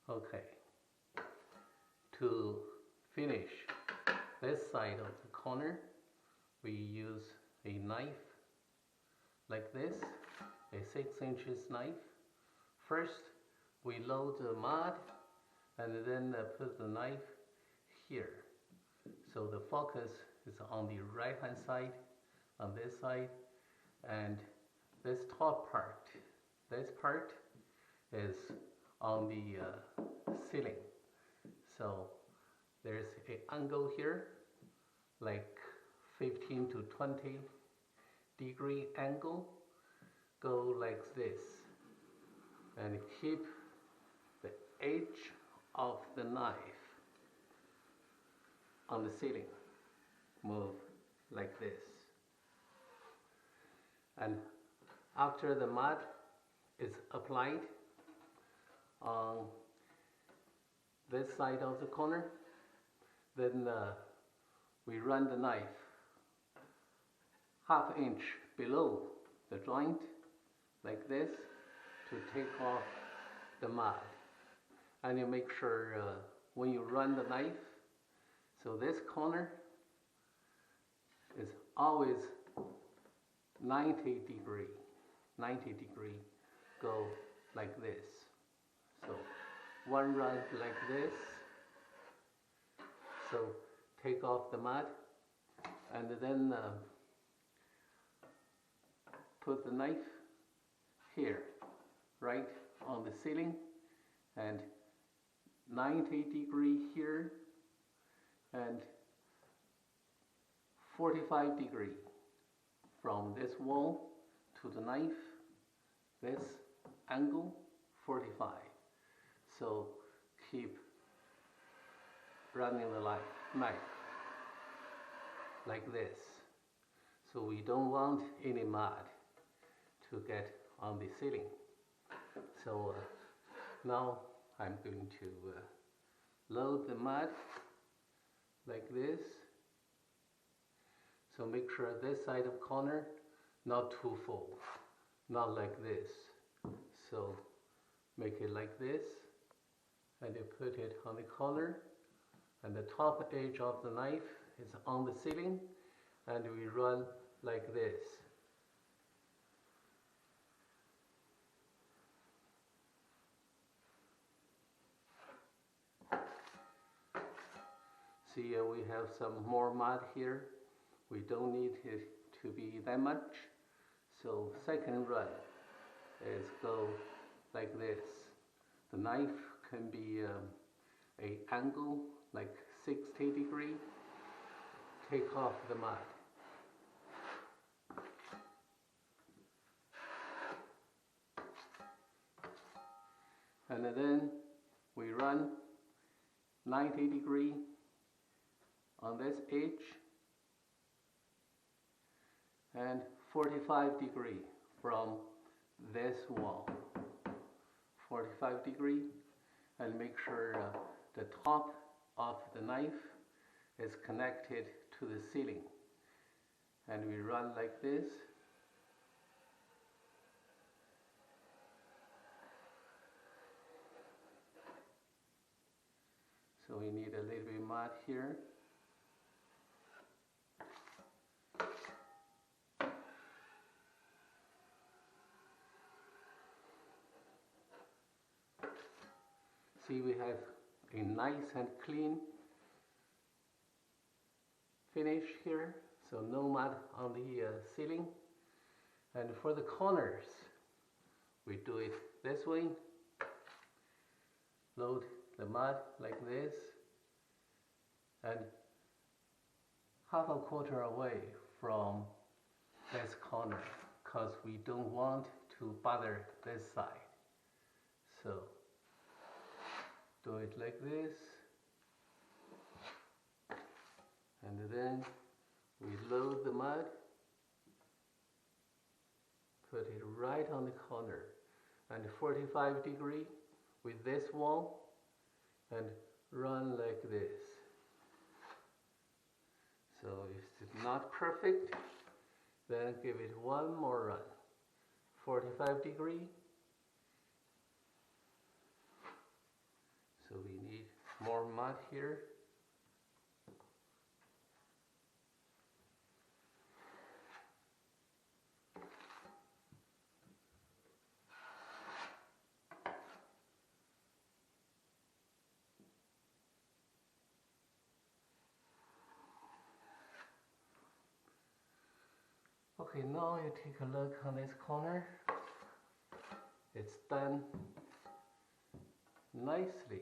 Okay, to finish this side of the corner, we use a knife like this, a 6-inch knife. First, we load the mud and then put the knife here. So the focus is on the right hand side, on this side, and this top part, this part is on the ceiling. So there's an angle here, like 15 to 20 degree angle. Go like this and keep the edge of the knife on the ceiling. Move like this. And after the mud is applied on this side of the corner, then we run the knife ½ inch below the joint like this to take off the mud. And you make sure when you run the knife, so this corner is always 90 degree. Go like this. So one run like this. So take off the mud and then put the knife here, right on the ceiling, and 90 degree here and 45 degree from this wall to the knife. This angle 45. So keep running the knife like this. So we don't want any mud to get on the ceiling. So now I'm going to load the mud like this. So make sure this side of corner not too full, not like this. So make it like this, and you put it on the corner, and the top edge of the knife is on the ceiling, and we run like this. See, we have some more mud here. We don't need it to be that much. So second run is go like this. The knife can be a angle like 60 degree. Take off the mud. And then we run 90 degree on this edge and 45 degree from this wall. 45 degree, and make sure the top of the knife is connected to the ceiling. And we run like this. So we need a little bit of mud here. See, we have a nice and clean finish here, so no mud on the ceiling. And for the corners, we do it this way. Load the mud like this, and ½ a quarter away from this corner, because we don't want to bother this side. So do it like this, and then we load the mud, put it right on the corner, and 45 degree with this wall, and run like this. So if it's not perfect, then give it one more run. 45 degree, rod here. Okay, now you take a look on this corner. It's done nicely.